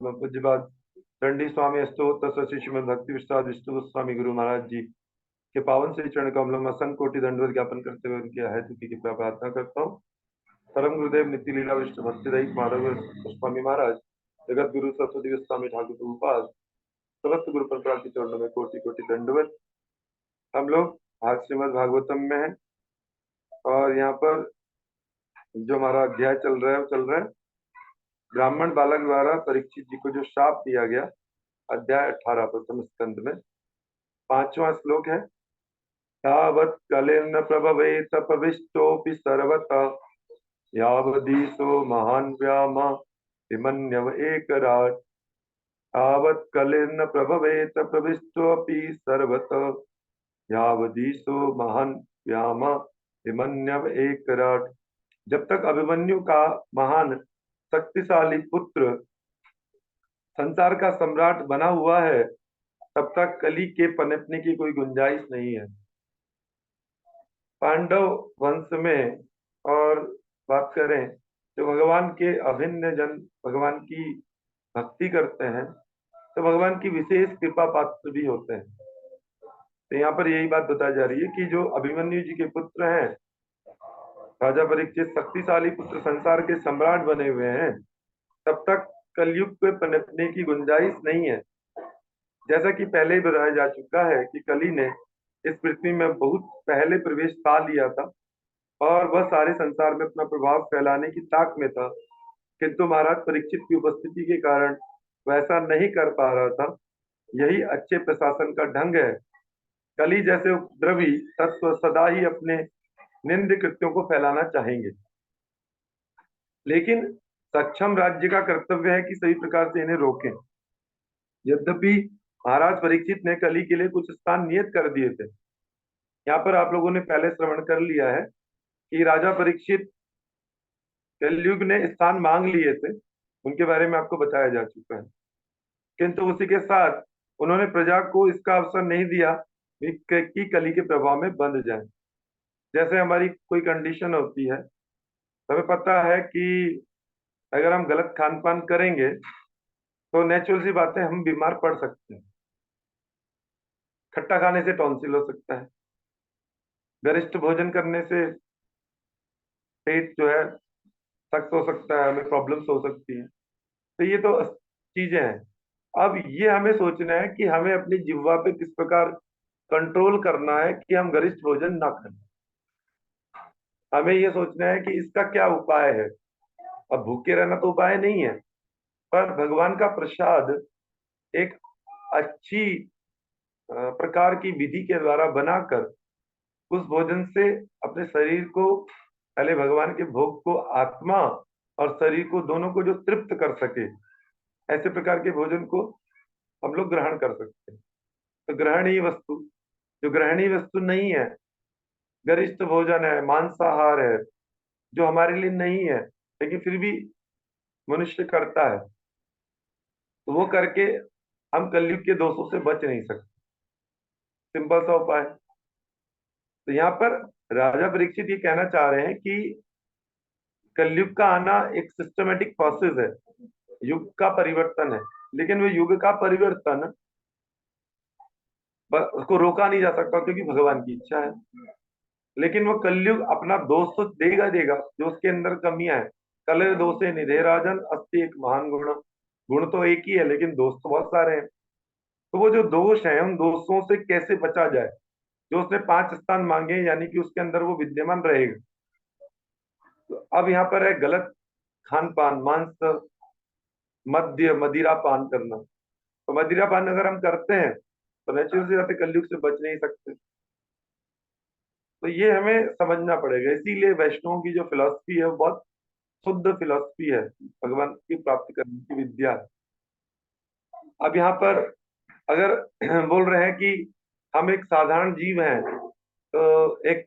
पूज्यपाद दंडी स्वामी अष्टोत्तर शशि श्रीमद भक्ति विश्वास विष्णु गोस्वामी गुरु महाराज जी के पावन श्री चरण कमलों में असंख्य कोटि दंडवत ज्ञापन करते हुए उनकी अहेतु की कृपा प्रार्थना करता हूँ। परम गुरुदेव नित्य लीला विष्णु भक्ति रहित माधव गोस्वामी महाराज, जगत गुरु सरस्वती गोस्वामी ठाकुर प्रभुपाद, समस्त गुरु परंपरा के चरणों में कोटि कोटि दंडवत। हम लोग आज श्रीमद भागवतम में हैं और यहाँ पर जो हमारा अध्याय चल रहा है वो चल रहा है ब्राह्मण बालक द्वारा परीक्षित जी को जो शाप दिया गया, अध्याय 18 प्रथम स्कंद में 5वां श्लोक है। तावत् कलिर्न प्रभवेत प्रविष्टोऽपि सर्वतः यावदीशो महान् व्याम विमन्यव एकराट्। तावत् कलिर्न प्रभवेत प्रविष्टोऽपि सर्वतः यावदीशो महान् व्याम विमन्यव एकराट्। जब तक अभिमन्यु का महान शक्तिशाली पुत्र संसार का सम्राट बना हुआ है, तब तक कली के पनपने की कोई गुंजाइश नहीं है। पांडव वंश में और बात करें तो भगवान के अभिन्न जन भगवान की भक्ति करते हैं तो भगवान की विशेष कृपा पात्र भी होते हैं। तो यहाँ पर यही बात बताई जा रही है कि जो अभिमन्यु जी के पुत्र हैं, राजा परीक्षित शक्तिशाली पुत्र संसार के सम्राट बने हुए हैं, तब तक कलयुग पे पनपने की गुंजाइश नहीं है। जैसा कि पहले ही बताया जा चुका है कि कली ने इस पृथ्वी में बहुत पहले प्रवेश पा लिया था और वह सारे संसार में अपना प्रभाव फैलाने की ताक में था, किंतु महाराज परीक्षित की उपस्थिति के कारण वैसा नहीं कर पा रहा था। यही अच्छे प्रशासन का ढंग है। कली जैसे उपद्रवी तत्व सदा ही अपने निंद कृत्यों को फैलाना चाहेंगे, लेकिन सक्षम राज्य का कर्तव्य है कि सही प्रकार से इन्हें रोकें। यद्यपि महाराज परीक्षित ने कली के लिए कुछ स्थान नियत कर दिए थे। यहाँ पर आप लोगों ने पहले श्रवण कर लिया है कि राजा परीक्षित कलयुग ने स्थान मांग लिए थे, उनके बारे में आपको बताया जा चुका है। किंतु उसी के साथ उन्होंने प्रजा को इसका अवसर नहीं दिया कि कली के प्रभाव में बंध जाए। जैसे हमारी कोई कंडीशन होती है, हमें पता है कि अगर हम गलत खान पान करेंगे तो नेचुरल सी बात है, हम बीमार पड़ सकते हैं। खट्टा खाने से टॉन्सिल हो सकता है, गरिष्ठ भोजन करने से पेट जो है सख्त हो सकता है, हमें प्रॉब्लम्स हो सकती है। तो ये तो चीजें हैं। अब ये हमें सोचना है कि हमें अपनी जिह्वा पे किस प्रकार कंट्रोल करना है कि हम गरिष्ठ भोजन ना करें। हमें ये सोचना है कि इसका क्या उपाय है। अब भूखे रहना तो उपाय नहीं है, पर भगवान का प्रसाद एक अच्छी प्रकार की विधि के द्वारा बनाकर उस भोजन से अपने शरीर को, पहले भगवान के भोग को, आत्मा और शरीर को दोनों को जो तृप्त कर सके, ऐसे प्रकार के भोजन को हम लोग ग्रहण कर सकते हैं। तो ग्रहणीय वस्तु, जो ग्रहणीय वस्तु नहीं है, गरिष्ठ भोजन है, मांसाहार है, जो हमारे लिए नहीं है लेकिन फिर भी मनुष्य करता है, तो वो करके हम कलयुग के दोषों से बच नहीं सकते। सिंपल सा उपाय। तो यहाँ पर राजा परीक्षित ये कहना चाह रहे हैं कि कलयुग का आना एक सिस्टमेटिक प्रोसेस है, युग का परिवर्तन है, लेकिन वो युग का परिवर्तन उसको रोका नहीं जा सकता क्योंकि भगवान की इच्छा है। लेकिन वो कलयुग अपना दोष तो देगा देगा, जो उसके अंदर कमियां है। कले दोषे निधे राजन अस्ति एक महान गुण। गुण तो एक ही है लेकिन दोष तो बहुत सारे हैं। तो वो जो दोष है, उन दोषों से कैसे बचा जाए, जो उसने 5 स्थान मांगे यानी कि उसके अंदर वो विद्यमान रहेगा। तो अब यहाँ पर है गलत खान पान, मांस, मद्य, मदिरा पान करना। तो मदिरा पान अगर हम करते हैं तो नेचुरल सी बात है, कलयुग से बच नहीं सकते। तो ये हमें समझना पड़ेगा। इसीलिए वैष्णवों की जो फिलॉसफी है वो बहुत शुद्ध फिलॉसफी है, भगवान की प्राप्ति करने की विद्या है। अब यहाँ पर अगर बोल रहे हैं कि हम एक साधारण जीव हैं, तो एक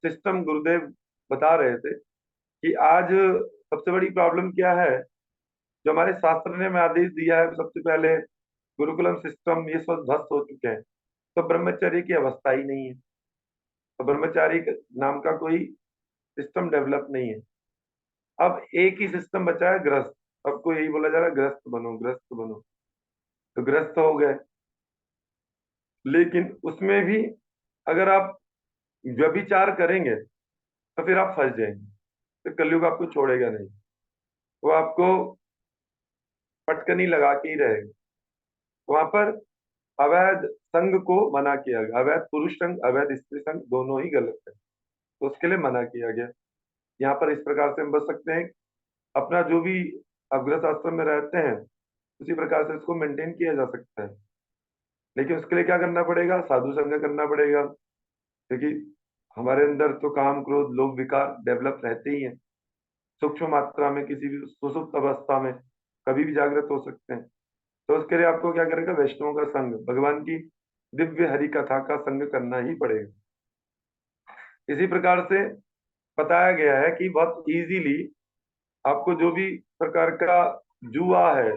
सिस्टम गुरुदेव बता रहे थे कि आज सबसे बड़ी प्रॉब्लम क्या है, जो हमारे शास्त्र ने हमें आदेश दिया है, सबसे पहले गुरुकुलम सिस्टम, ये सब ध्वस्त हो चुके हैं। तो ब्रह्मचर्य की अवस्था ही नहीं है, तो ब्रह्मचारी नाम का कोई सिस्टम डेवलप नहीं है। अब एक ही सिस्टम बचा है, गृहस्थ। सबको यही बोला जा रहा है ग्रस्त बनो ग्रस्त बनो, तो ग्रस्त हो गए। लेकिन उसमें भी अगर आप व्यभिचार करेंगे तो फिर आप फंस जाएंगे, तो कलयुग आपको छोड़ेगा नहीं, वो आपको पटकनी लगा के ही रहेगा। वहां पर अवैध संघ को मना किया गया, अवैध पुरुष संघ अवैध स्त्री संघ दोनों ही गलत है, तो उसके लिए मना किया गया। यहाँ पर इस प्रकार से हम बच सकते हैं, अपना जो भी आप गृहस्थ आश्रम में रहते हैं उसी प्रकार से इसको मेंटेन किया जा सकता है। लेकिन उसके लिए क्या करना पड़ेगा, साधु संग करना पड़ेगा, क्योंकि हमारे अंदर तो काम क्रोध लोभ विकार डेवलप रहते ही हैं, सूक्ष्म मात्रा में किसी भी सुसुप्त अवस्था में कभी भी जागृत हो सकते हैं। तो उसके लिए आपको क्या करेगा, वैष्णवों का संग, भगवान की दिव्य हरि कथा का संग करना ही पड़ेगा। इसी प्रकार से बताया गया है कि बहुत इजीली आपको जो भी प्रकार का जुआ है,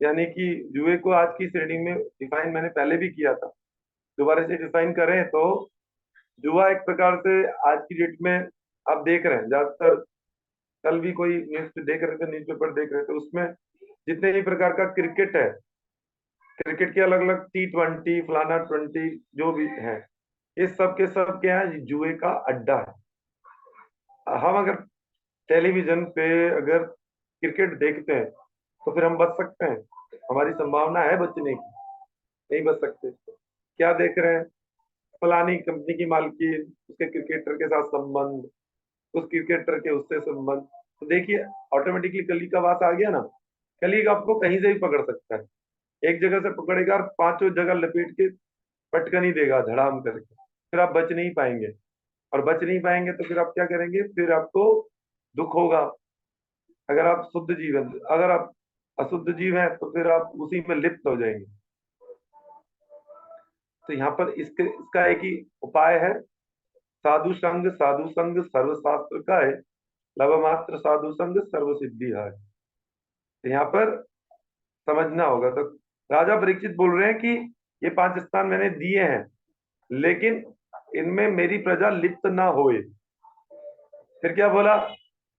यानी कि जुए को आज की श्रेणी में डिफाइन मैंने पहले भी किया था, दोबारा से डिफाइन करें तो जुआ एक प्रकार से आज की डेट में आप देख रहे हैं ज्यादातर, कल भी कोई न्यूज देख रहे थे, न्यूज़पेपर देख रहे थे, उसमें जितने भी प्रकार का क्रिकेट है, क्रिकेट के अलग अलग T20 फलाना 20 जो भी है, इस सब के सब क्या है, जुए का अड्डा है। हम अगर टेलीविजन पे अगर क्रिकेट देखते हैं तो फिर हम बच सकते हैं, हमारी संभावना है बचने की, नहीं बच सकते। क्या देख रहे हैं, फलानी कंपनी की मालकिन, उसके क्रिकेटर के साथ संबंध, उस क्रिकेटर के उससे संबंध, तो देखिए ऑटोमेटिकली कली का वास आ गया ना। कली आपको कहीं से भी पकड़ सकता है, एक जगह से पकड़ेगा और पांचों जगह लपेट के पटकन ही देगा धड़ाम करके, फिर आप बच नहीं पाएंगे। और बच नहीं पाएंगे तो फिर आप क्या करेंगे, फिर आपको दुख होगा। अगर आप शुद्ध जीव हैं, अगर आप अशुद्ध जीव हैं तो फिर आप उसी में लिप्त हो जाएंगे। तो यहाँ पर इसका एक ही उपाय है, साधु संग सर्वशास्त्र का है, लव मात्र साधु संग सर्व सिद्धि है। तो यहाँ पर समझना होगा। तो राजा परीक्षित बोल रहे हैं कि ये 5 स्थान मैंने दिए हैं, लेकिन इनमें मेरी प्रजा लिप्त ना होए। फिर क्या बोला,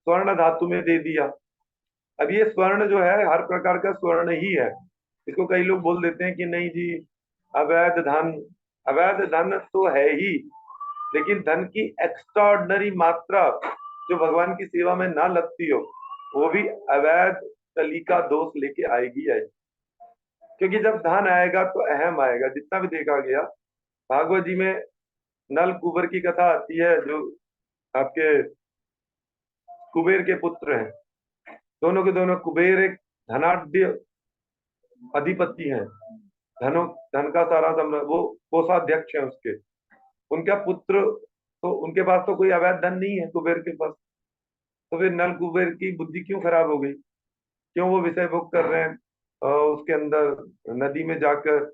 स्वर्ण धातु में दे दिया। अब ये स्वर्ण जो है हर प्रकार का स्वर्ण ही है, इसको कई लोग बोल देते हैं कि नहीं जी अवैध धन, अवैध धन तो है ही, लेकिन धन की एक्स्ट्राऑर्डिनरी मात्रा जो भगवान की सेवा में ना लगती हो, वो भी अवैध कली का दोष लेके आएगी आएगी। क्योंकि जब धन आएगा तो अहम आएगा, जितना भी देखा गया भागवत जी में नल कुबर की कथा आती है, जो आपके कुबेर के पुत्र हैं, दोनों के दोनों, कुबेर एक धनाढ़ अधिपति हैं, धनो धन का सारा सम्राट, वो कोषाध्यक्ष है उसके, उनका पुत्र, तो उनके पास तो कोई अवैध धन नहीं है कुबेर के पास। तो फिर नल कुबेर की बुद्धि क्यों खराब हो गई, क्यों वो विषय भोग कर रहे हैं उसके अंदर नदी में जाकर,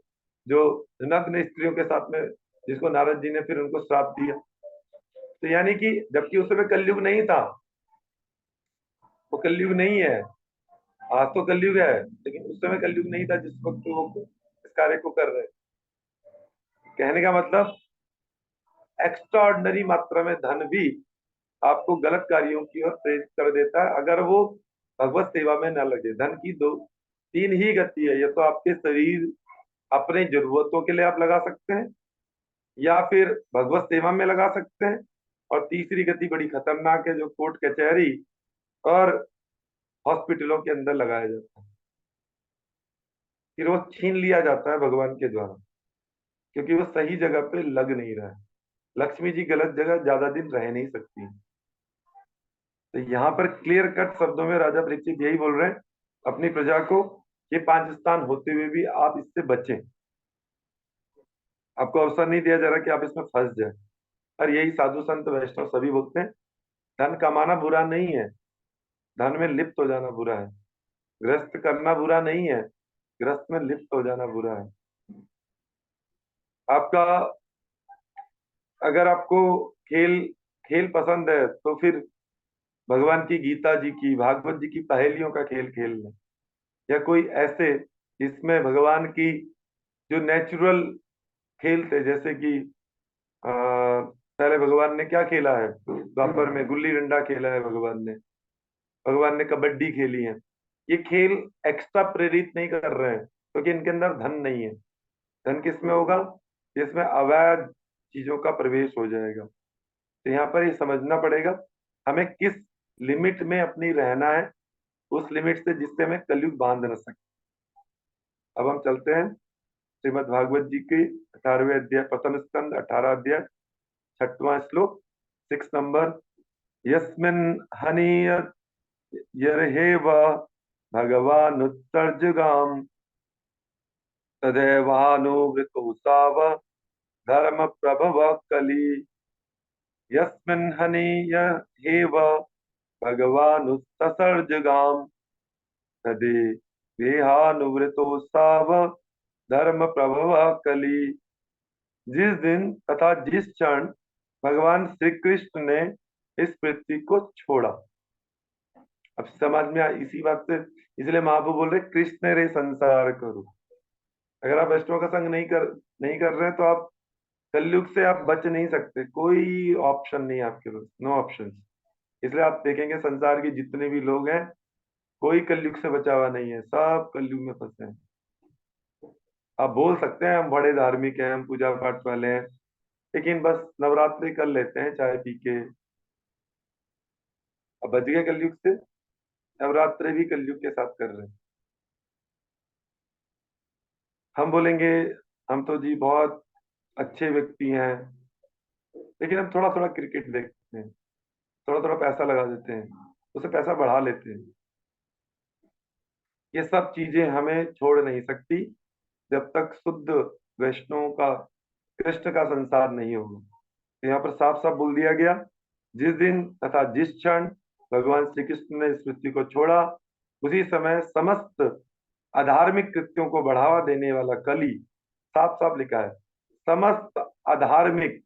जो नग्न स्त्रियों के साथ में, जिसको नारद जी ने फिर उनको श्राप दिया। तो यानी कि जबकि उस समय कलयुग नहीं था, वो कलयुग नहीं है, आज तो कलयुग है, लेकिन उस समय कलयुग नहीं था जिस वक्त वो इस कार्य को कर रहे हैं। कहने का मतलब एक्स्ट्रा ऑर्डिनरी मात्रा में धन भी आपको गलत कार्यों की ओर प्रेरित कर देता है, अगर वो भगवत सेवा में न लगे। धन की दो तीन ही गति है, या तो आपके शरीर अपने जरूरतों के लिए आप लगा सकते हैं, या फिर भगवत सेवा में लगा सकते हैं, और तीसरी गति बड़ी खतरनाक है जो कोर्ट कचहरी और हॉस्पिटलों के अंदर लगाया जाता है, फिर वो छीन लिया जाता है भगवान के द्वारा, क्योंकि वो सही जगह पे लग नहीं रहा है। लक्ष्मी जी गलत जगह ज्यादा दिन रह नहीं सकती। तो यहाँ पर क्लियर कट शब्दों में राजा परीक्षित यही बोल रहे हैं अपनी प्रजा को, ये 5 स्थान होते हुए भी आप इससे बचें, आपको अवसर नहीं दिया जा रहा कि आप इसमें फंस जाए। और यही साधु संत वैष्णव सभी बोलते हैं, धन कमाना बुरा नहीं है, धन में लिप्त हो जाना बुरा है। ग्रस्त करना बुरा नहीं है, ग्रस्त में लिप्त हो जाना बुरा है। आपका अगर आपको खेल खेल पसंद है तो फिर भगवान की गीता जी की, भागवत जी की पहेलियों का खेल खेल लें, या कोई ऐसे जिसमें भगवान की जो नेचुरल खेल थे, जैसे कि पहले भगवान ने क्या खेला है, द्वापर में गुल्ली डंडा खेला है भगवान ने, भगवान ने कबड्डी खेली है। ये खेल एक्स्ट्रा प्रेरित नहीं कर रहे हैं क्योंकि इनके अंदर धन नहीं है। धन किसमें होगा? जिसमें अवैध चीजों का प्रवेश हो जाएगा। तो यहाँ पर ये समझना पड़ेगा हमें किस लिमिट में अपनी रहना है, उस लिमिट से जिससे हमें कलयुग बांध न सके। अब हम चलते हैं श्रीमद् भागवत जी के 18वें अध्याय, प्रथम स्कंद 18 अध्याय 6वां श्लोक, 6 नंबर। यस्मिन् हनीय यर्हेव भगवानुत्सर्जगाम तदेवानुवृतो साव धर्म प्रभव कली। यस्मिन् हनीयहेव भगवानुत्सर्जगाम तदे देहानुवृतो साव धर्म प्रभव कली। जिस दिन तथा जिस क्षण भगवान श्री कृष्ण ने इस पृथ्वी को छोड़ा। अब समझ में इसी बात से इसलिए महाप्रभु बोल रहे कृष्ण रे संसार करो। अगर आप वैष्णव का संग नहीं कर रहे हैं तो आप कलयुग से आप बच नहीं सकते। कोई ऑप्शन नहीं है आपके पास, नो ऑप्शन। इसलिए आप देखेंगे संसार के जितने भी लोग हैं कोई कलयुग से बचा हुआ नहीं है, सब कलयुग में फंसे हैं। आप बोल सकते हैं हम बड़े धार्मिक हैं, हम पूजा पाठ वाले हैं, लेकिन बस नवरात्रि कर लेते हैं चाय पी के, अब बच गए कलयुग से। नवरात्रि भी कलयुग के साथ कर रहे हैं। हम बोलेंगे हम तो जी बहुत अच्छे व्यक्ति हैं, लेकिन हम थोड़ा थोड़ा क्रिकेट देखते हैं, थोड़ा थोड़ा पैसा लगा देते हैं, उसे पैसा बढ़ा लेते हैं। ये सब चीजें हमें छोड़ नहीं सकती जब तक शुद्ध वैष्णव का, कृष्ण का संसार नहीं होगा। तो यहाँ पर साफ साफ बोल दिया गया, जिस दिन तथा जिस क्षण भगवान श्री कृष्ण ने इस पृथ्वी को छोड़ा, उसी समय समस्त अधार्मिक कृत्यों को बढ़ावा देने वाला कली, साफ साफ लिखा है, समस्त अधार्मिक,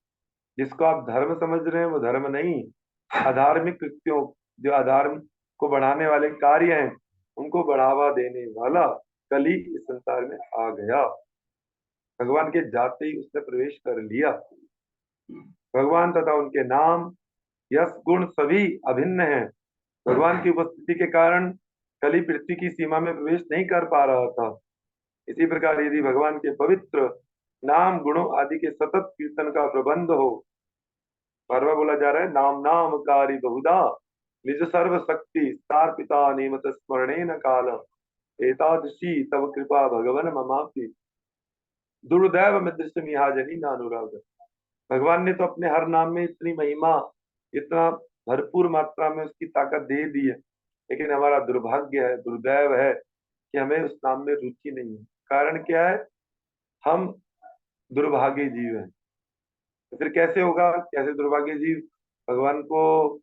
जिसको आप धर्म समझ रहे हैं वो धर्म नहीं, अधार्मिक कृत्यों, जो अधर्म को बढ़ाने वाले कार्य हैं उनको बढ़ावा देने वाला कली इस संसार में आ गया। भगवान के जाते ही उसने प्रवेश कर लिया। भगवान तथा उनके नाम, यश, गुण सभी अभिन्न हैं। भगवान की उपस्थिति के कारण कली पृथ्वी की सीमा में प्रवेश नहीं कर पा रहा था। इसी प्रकार यदि भगवान के पवित्र नाम गुणों आदि के सतत कीर्तन का प्रबंध हो, बार बार बोला जा रहा है, नाम नाम कारी बहुधा निज सर्व शक्ति सार पिता नियमत स्मरणे न काल एतादृशी तव कृपा भगवन ममापि दुर्दैव में दृश्य मिहाजनी नानुराग। भगवान ने तो अपने हर नाम में इतनी महिमा, इतना भरपूर मात्रा में उसकी ताकत दे दी है, लेकिन हमारा दुर्भाग्य है, दुर्दैव है कि हमें उस नाम में रुचि नहीं है। कारण क्या है? हम दुर्भाग्य जीव हैं। तो फिर कैसे होगा? कैसे दुर्भाग्य जीव भगवान को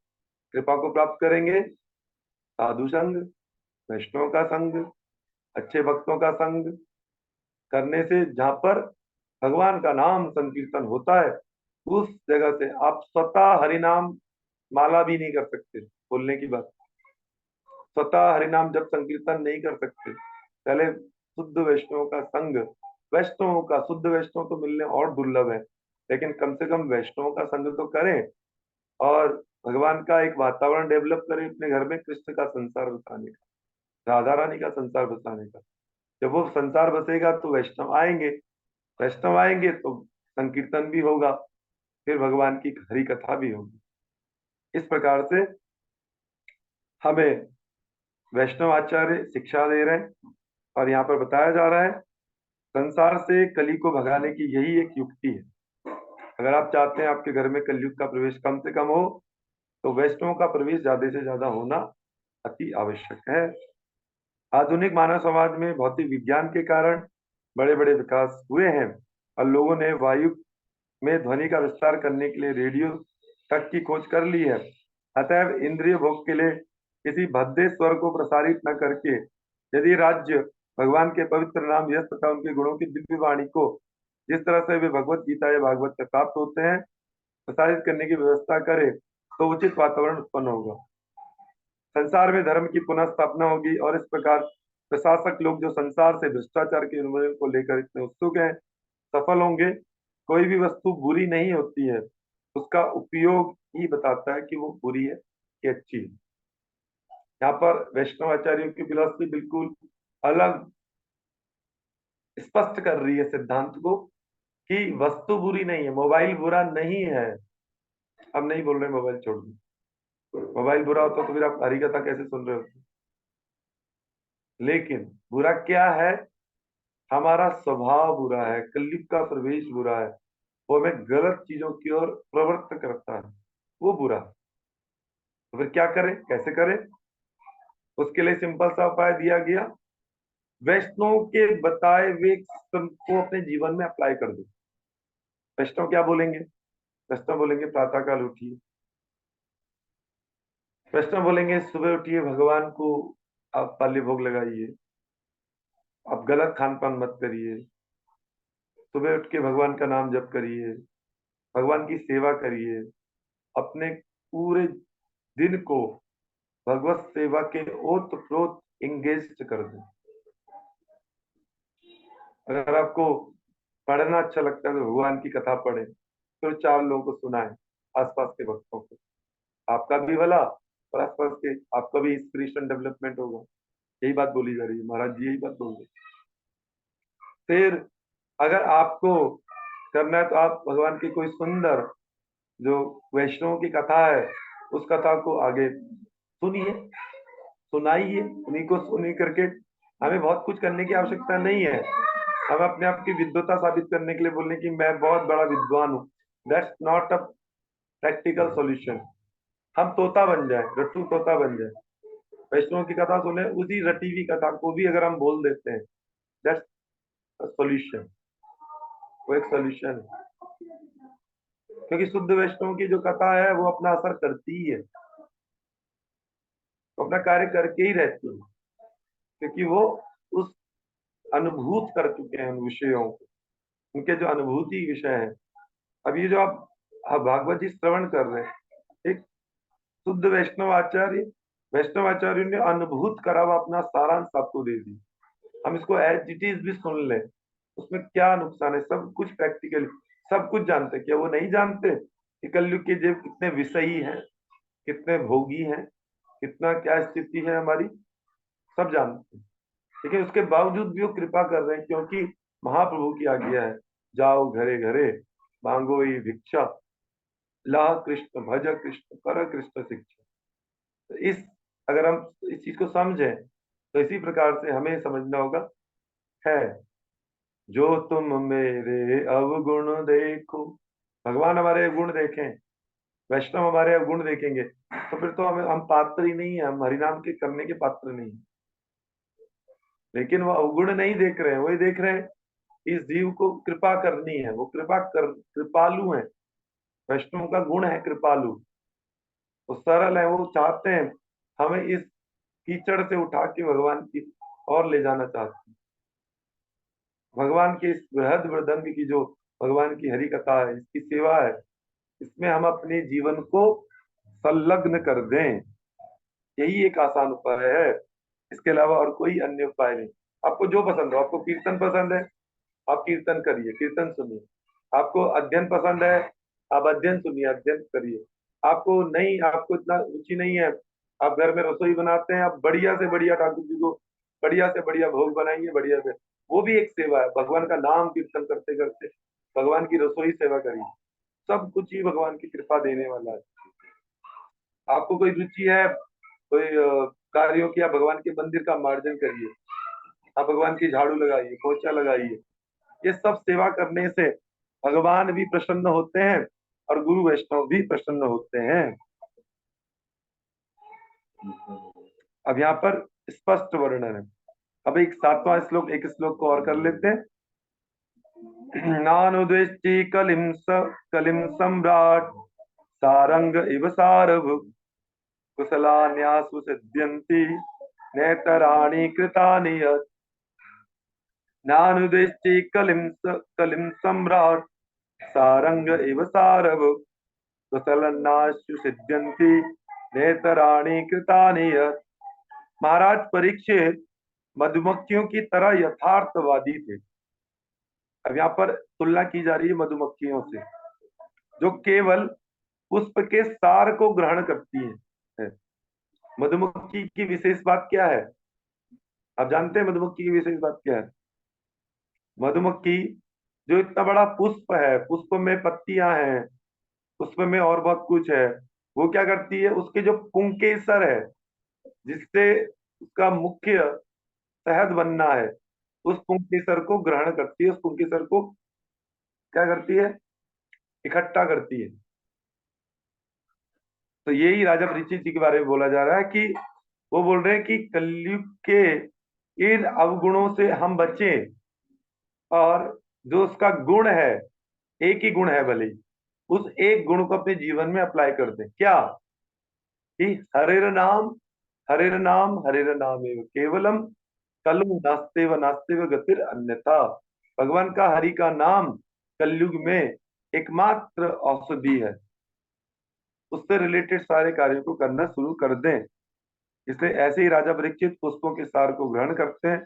कृपा को प्राप्त करेंगे? साधु संग, वैष्णव का संग, अच्छे भक्तों का संग करने से, जहां पर भगवान का नाम संकीर्तन होता है, उस जगह से आप स्वतः हरिनाम माला भी नहीं कर सकते। बोलने की बात, स्वतः हरिनाम जब संकीर्तन नहीं कर सकते, पहले शुद्ध वैष्णव का संग, वैष्णव का, शुद्ध वैष्णव तो मिलने और दुर्लभ है, लेकिन कम से कम वैष्णव का संग तो करें और भगवान का एक वातावरण डेवलप करें अपने घर में, कृष्ण का संसार बसाने का, राधा रानी का संसार बसाने का। जब वो संसार बसेगा तो वैष्णव आएंगे, वैष्णव आएंगे तो संकीर्तन भी होगा, फिर भगवान की हरि कथा भी होगी। इस प्रकार से हमें वैष्णव आचार्य शिक्षा दे रहे हैं और यहाँ पर बताया जा रहा है संसार से कली को भगाने की यही एक युक्ति है। अगर आप चाहते हैं आपके घर में कलयुग का प्रवेश कम से कम हो, तो वैष्णव का प्रवेश ज्यादा से ज्यादा होना अति आवश्यक है। आधुनिक मानव समाज में भौतिक विज्ञान के कारण बड़े बड़े विकास हुए हैं और लोगों ने वायु में ध्वनि का विस्तार करने के लिए रेडियो तक की खोज कर ली है। अतएव इंद्रिय भोग के लिए किसी भद्दे स्वर को प्रसारित न करके, यदि राज्य भगवान के पवित्र नाम यश तथा उनके गुणों की दिव्य वाणी को जिस तरह से वे भगवत गीता या भागवत से प्राप्त होते हैं प्रसारित करने की व्यवस्था करे, तो उचित वातावरण उत्पन्न होगा, संसार में धर्म की पुनः स्थापना होगी और इस प्रकार प्रशासक लोग जो संसार से भ्रष्टाचार के उन्मूलन को लेकर इतने उत्सुक हैं सफल होंगे। कोई भी वस्तु बुरी नहीं होती है, उसका उपयोग ही बताता है कि वो बुरी है कि अच्छी है। यहाँ पर वैष्णव आचार्यों की फिलॉसफी बिल्कुल अलग स्पष्ट कर रही है सिद्धांत को कि वस्तु बुरी नहीं है, मोबाइल बुरा नहीं है। हम नहीं बोल रहे मोबाइल छोड़ दो, मोबाइल बुरा होता तो फिर आप हरी कथा कैसे सुन रहे होते। लेकिन बुरा क्या है? हमारा स्वभाव बुरा है, कलयुग का प्रवेश बुरा है, वो हमें गलत चीजों की ओर प्रवृत्त करता है, वो बुरा। तो फिर क्या करें, कैसे करें? उसके लिए सिंपल सा उपाय दिया गया, वैष्णव के बताए हुए सिस्टम को अपने जीवन में अप्लाई कर दो। वैष्णव क्या बोलेंगे? वैष्णव बोलेंगे प्रातः काल उठिए, वैष्णव बोलेंगे सुबह उठिए, भगवान को आप पाली भोग लगाइए, आप गलत खान पान मत करिए, सुबह उठ के भगवान का नाम जप करिए, भगवान की सेवा करिए, अपने पूरे दिन को भगवत सेवा के ओत प्रोत इंगेज कर दें। अगर आपको पढ़ना अच्छा लगता है तो भगवान की कथा पढ़े, फिर चार लोगों को सुनाए, आसपास के भक्तों को, आपका भी भला और आसपास के, आपका भी स्पिरिचुअल डेवलपमेंट होगा। यही बात बोली जा रही है, महाराज जी यही बात बोल रहे हैं। फिर अगर आपको करना है तो आप भगवान की कोई सुंदर जो वैष्णव की कथा है उस कथा को आगे सुनिए, सुनाइए, उन्हीं को सुनी करके। हमें बहुत कुछ करने की आवश्यकता नहीं है, हम अपने आप की विद्वता साबित करने के लिए बोलने की मैं बहुत बड़ा विद्वान हूँ, that's not a practical solution. हम तोता बन जाए, रट्टू तोता बन जाए, वैष्णव की कथा सुने, उसी रटी हुई कथा को भी अगर हम बोल देते हैं, दैट्स सॉल्यूशन, वो एक सॉल्यूशन है। क्योंकि शुद्ध वैष्णव की जो कथा है वो अपना असर करती ही है, वो अपना कार्य करके ही रहती है, क्योंकि वो उस अनुभूत कर चुके हैं उन विषयों को, उनके जो अनुभूति विषय है। अब ये जो आप भागवत जी श्रवण कर रहे हैं, एक शुद्ध वैष्णव आचार्य ने अनुभूत करा हुआ अपना सारांश आपको दे दी। हम इसको एज इट इज भी सुन लें, उसमें क्या नुकसान है? सब कुछ प्रैक्टिकली सब कुछ जानते, क्या वो नहीं जानते कि कलयुग के जीव कितने विषयी हैं, कितने भोगी हैं, कितना क्या स्थिति है हमारी, सब जानते हैं। लेकिन उसके बावजूद भी वो कृपा कर रहे हैं, क्योंकि महाप्रभु की आज्ञा है, जाओ घरे घरे मांगो ही भिक्षा, ला कृष्ण भज कृष्ण कर कृष्ण शिक्षा। तो इस अगर हम इस चीज को समझें तो इसी प्रकार से हमें समझना होगा, है जो तुम मेरे अवगुण देखो, भगवान हमारे अवगुण देखें, वैष्णव हमारे अवगुण देखेंगे, तो फिर तो हम पात्र ही नहीं है, हम हरिनाम के करने के पात्र नहीं है। लेकिन वो अवगुण नहीं देख रहे हैं, वही देख रहे हैं इस जीव को कृपा करनी है, वो कृपालु है। वैष्णव का गुण है कृपालु, वो सरल है, वो चाहते हैं हमें इस कीचड़ से उठा के भगवान की और ले जाना चाहते हैं। भगवान के इस बृहद वृदंग की जो भगवान की हरि कथा है, इसकी सेवा है, इसमें हम अपने जीवन को संलग्न कर दें, यही एक आसान उपाय है। इसके अलावा और कोई अन्य उपाय नहीं। आपको जो पसंद हो, आपको कीर्तन पसंद है आप कीर्तन करिए, कीर्तन सुनिए। आपको अध्ययन पसंद है आप अध्ययन सुनिए, अध्ययन करिए। आपको नहीं, आपको इतना रुचि नहीं है, आप घर में रसोई बनाते हैं, आप बढ़िया से बढ़िया ठाकुर जी को बढ़िया से बढ़िया भोग बनाइए, बढ़िया से, वो भी एक सेवा है। भगवान का नाम कीर्तन करते करते भगवान की रसोई सेवा करिए, सब कुछ ही भगवान की कृपा देने वाला है। आपको कोई रुचि है कोई कार्यों की, आप भगवान के मंदिर का मार्जन करिए, आप भगवान की झाड़ू लगाइए, पोछा लगाइए। ये सब सेवा करने से भगवान भी प्रसन्न होते हैं और गुरु वैष्णव भी प्रसन्न होते हैं। अब यहाँ पर स्पष्ट वर्णन है। अब एक सातवां श्लोक, एक श्लोक को और कर लेते हैं। नानुद्वेष्टि कलिम सम्राट सारंग इव सारभुक् कुशलान्यासु सिद्ध्यन्ति नेतराणि कृतानि यत्। नानुद्वेष्टि कलिम सम्राट सारंग इव सारभुक् कुशलान्यासु सिद्ध्यन्ति नेतराणि कृतानि यत्। महाराज परीक्षित मधुमक्खियों की तरह यथार्थवादी थे। अब यहाँ पर तुलना की जा रही है मधुमक्खियों से, जो केवल पुष्प के सार को ग्रहण करती है। मधुमक्खी की विशेष बात क्या है? आप जानते हैं मधुमक्खी की विशेष बात क्या है? मधुमक्खी जो इतना बड़ा पुष्प है, पुष्प में पत्तियां हैं, पुष्प में और बहुत कुछ है, वो क्या करती है, उसके जो पुंकेसर है, जिससे उसका मुख्य शहद बनना है, उस पुंकेसर को ग्रहण करती है, उस पुंकेसर को क्या करती है, इकट्ठा करती है। तो यही राजा परीक्षित जी के बारे में बोला जा रहा है कि वो बोल रहे हैं कि कलयुग के इन अवगुणों से हम बचें, और जो उसका गुण है, एक ही गुण है भले ही, उस एक गुण को अपने जीवन में अप्लाई कर दें। क्या? कि हरेर नाम हरेर नाम एव केवलम, कलु नास्ते व गतिर अन्यथा। भगवान का, हरि का नाम कलयुग में एकमात्र औषधि है। उससे रिलेटेड सारे कार्यों को करना शुरू कर दें। इसलिए ऐसे ही राजा परीक्षित पुष्पों के सार को ग्रहण करते हैं।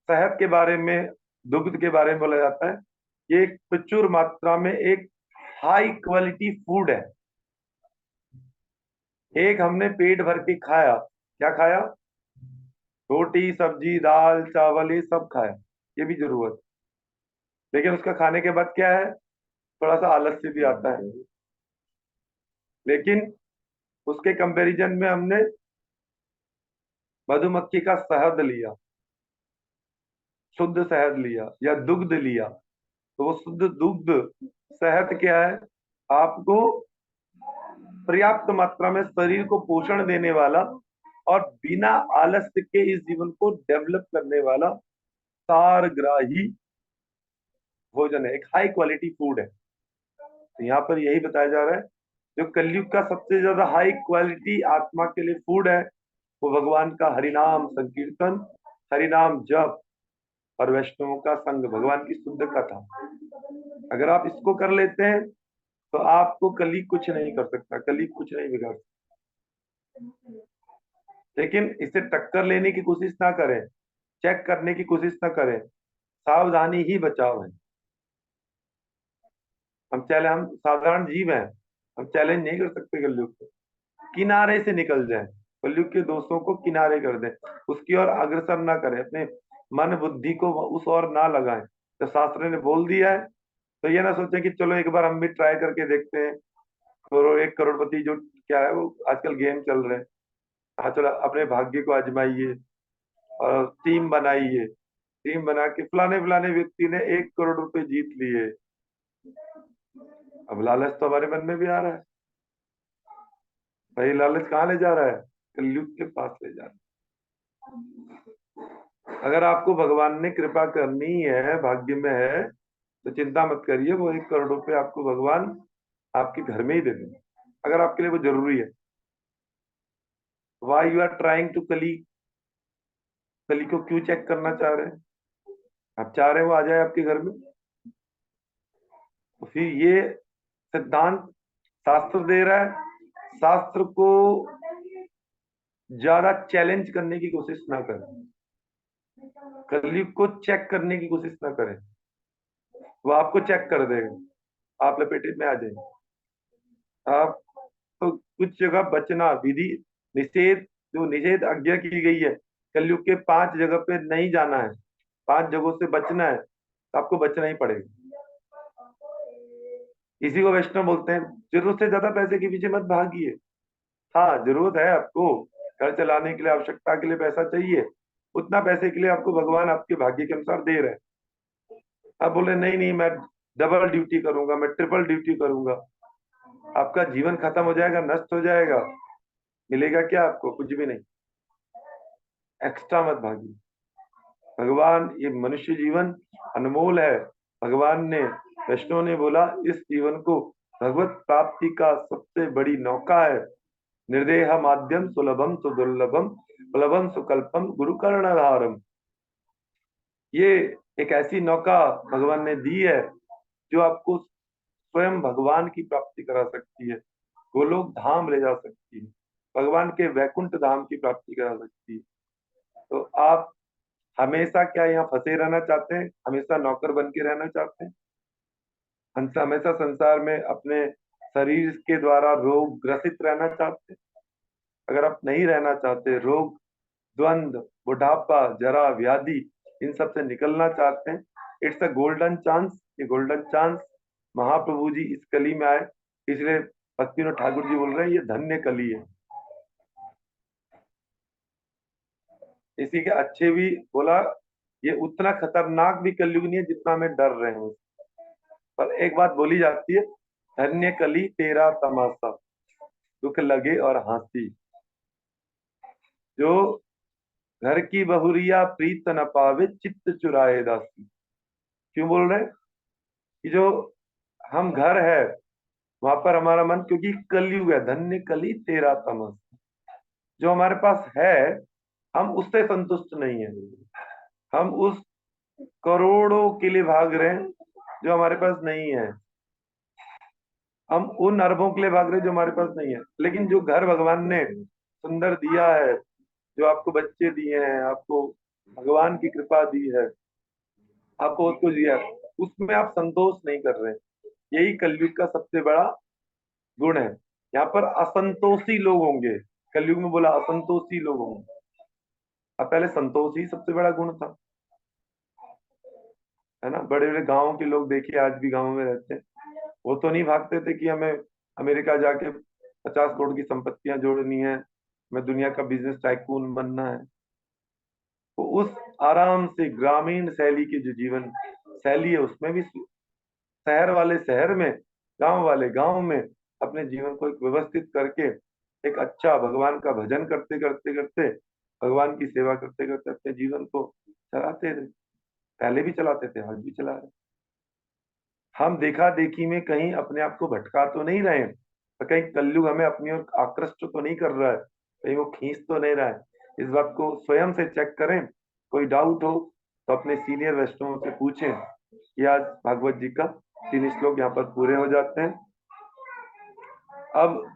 शहद के बारे में, दुग्ध के बारे में बोला जाता है, ये एक प्रचुर मात्रा में एक हाई क्वालिटी फूड है। एक हमने पेट भर के खाया, क्या खाया? रोटी सब्जी दाल चावल ये सब खाया, ये भी जरूरत। लेकिन उसका खाने के बाद क्या है, थोड़ा सा आलस्य भी आता है। लेकिन उसके कंपैरिजन में हमने मधुमक्खी का शहद लिया, शुद्ध शहद लिया या दुग्ध लिया, तो वो शुद्ध दुग्ध शहद क्या है, आपको पर्याप्त मात्रा में शरीर को पोषण देने वाला और बिना आलस्य के इस जीवन को डेवलप करने वाला सारग्राही भोजन है, एक हाई क्वालिटी फूड है। तो यहाँ पर यही बताया जा रहा है, जो कलयुग का सबसे ज्यादा हाई क्वालिटी आत्मा के लिए फूड है, वो भगवान का हरिनाम संकीर्तन, हरिनाम जप और वैष्णवों का संग, भगवान की शुद्ध कथा। अगर आप इसको कर लेते हैं तो आपको कली कुछ नहीं कर सकता, कली कुछ नहीं बिगाड़ सकता। लेकिन इससे टक्कर लेने की कोशिश ना करें, चेक करने की कोशिश ना करें, सावधानी ही बचाव है। हम साधारण जीव हैं, हम चैलेंज नहीं कर सकते कलयुग को, किनारे से निकल जाएं, कलयुग के दोस्तों को किनारे कर दें, उसकी ओर अग्रसर ना करें, अपने मन बुद्धि को उस ओर ना लगाएं। तो शास्त्र ने बोल दिया है, तो ये ना सोचें कि चलो एक बार हम भी ट्राई करके देखते हैं। तो एक करोड़पति जो क्या है, वो आजकल गेम चल रहे हैं, हाँ चलो अपने भाग्य को आजमाइए और टीम बनाइए, टीम बना के फलाने फलाने व्यक्ति ने 1 करोड़ रुपए जीत लिए। अब लालच तो हमारे मन में भी आ रहा है, भाई लालच कहाँ ले जा रहा है, कलयुग के पास ले जा रहा है। अगर आपको भगवान ने कृपा करनी है, भाग्य में है, तो चिंता मत करिए, वो 1 करोड़ रुपए आपको भगवान आपके घर में ही दे देंगे, अगर आपके लिए वो जरूरी है। Why you are trying to कली, कली को क्यों चेक करना चाह रहे हैं? आप चाह रहे हो आ जाए आपके घर में, तो फिर ये सिद्धांत शास्त्र दे रहा है, शास्त्र को ज्यादा चैलेंज करने की कोशिश ना करें, कलयुग को चेक करने की कोशिश ना करें, वो आपको चेक कर देगा, आप लपेटे में आ जाएंगे। आप तो कुछ जगह बचना, विधि निषेध, जो निषेध आज्ञा की गई है, कलयुग के 5 जगह पे नहीं जाना है, 5 जगहों से बचना है, तो आपको बचना ही पड़ेगा। इसी को वैष्णव बोलते हैं, जरूरत से ज्यादा पैसे के पीछे मत भागिए। हाँ जरूरत है आपको, घर चलाने के लिए, आवश्यकता के लिए पैसा चाहिए, उतना पैसे के लिए आपको भगवान आपके भाग्य के अनुसार दे रहे हैं। आप बोले नहीं नहीं मैं डबल ड्यूटी करूंगा, मैं ट्रिपल ड्यूटी करूंगा, आपका जीवन खत्म हो जाएगा, नष्ट हो जाएगा, मिलेगा क्या आपको? कुछ भी नहीं। एक्स्ट्रा मत भागिए। भगवान, ये मनुष्य जीवन अनमोल है। भगवान ने, वैष्णव ने बोला, इस जीवन को भगवत प्राप्ति का सबसे बड़ी नौका है। निर्देह माध्यम सुलभम सुदुर्लभम सुलभम सुकल्पम गुरु कर्णधारम। ये एक ऐसी नौका भगवान ने दी है, जो आपको स्वयं भगवान की प्राप्ति करा सकती है, गोलोक धाम ले जा सकती है, भगवान के वैकुंठ धाम की प्राप्ति करा सकती है। तो आप हमेशा क्या यहाँ फंसे रहना चाहते हैं, हमेशा नौकर बन के रहना चाहते हैं, हमेशा संसार में अपने शरीर के द्वारा रोग ग्रसित रहना चाहते हैं? अगर आप नहीं रहना चाहते, रोग, द्वंद्व, बुढ़ापा, जरा, व्याधि, इन सब से निकलना चाहते हैं, इट्स अ गोल्डन चांस। ये गोल्डन चांस महाप्रभु जी इस कली में आए, इसलिए भक्तिविनोद ठाकुर जी बोल रहे हैं ये धन्य कली है। इसी के अच्छे भी बोला, ये उतना खतरनाक भी कलयुग नहीं है जितना हमें डर रहे हैं। पर एक बात बोली जाती है, धन्य कली तेरा तमाशा, दुख लगे और हंसी। जो घर की बहुरिया प्रीत न पावे, चित्त चुराए दासी। क्यों बोल रहे हैं कि जो हम घर है वहां पर हमारा मन, क्योंकि कलयुग है, धन्य कली तेरा तमाशा। जो हमारे पास है हम उससे संतुष्ट नहीं है, हम उस करोड़ों के लिए भाग रहे हैं जो हमारे पास नहीं है, हम उन अरबों के लिए भाग रहे हैं जो हमारे पास नहीं है। लेकिन जो घर भगवान ने सुंदर दिया है, जो आपको बच्चे दिए हैं, आपको भगवान की कृपा दी है, आपको उसको दिया है, उसमें आप संतोष नहीं कर रहे हैं। यही कलयुग का सबसे बड़ा गुण है। यहाँ पर असंतोषी लोग होंगे, कलयुग में बोला असंतोषी लोग होंगे। अब पहले संतोष ही सबसे बड़ा गुण था, है ना। बड़े बड़े गांवों के लोग देखिए, आज भी गांवों में रहते हैं, वो तो नहीं भागते थे कि हमें अमेरिका जाके 50 करोड़ की संपत्तियां जोड़नी है, हमें दुनिया का बिजनेस टाइकून बनना है। तो उस आराम से ग्रामीण शैली की जो जीवन शैली है, उसमें भी शहर वाले शहर में, गांव वाले गांव में अपने जीवन को एक व्यवस्थित करके, एक अच्छा भगवान का भजन करते करते करते, भगवान की सेवा करते करते अपने जीवन को चलाते थे। पहले भी चलाते थे, आज भी चला रहे। हम देखा देखी में कहीं अपने आप को भटका तो नहीं रहे हैं, और कहीं कलयुग हमें अपनी ओर आकृष्ट तो नहीं कर रहा है, कहीं वो खींच तो नहीं रहा है। इस बात को स्वयं से चेक करें। कोई डाउट हो तो अपने सीनियर वैष्णवों से पूछें। कि आज भागवत जी का 3 श्लोक यहाँ पर पूरे हो जाते हैं। अब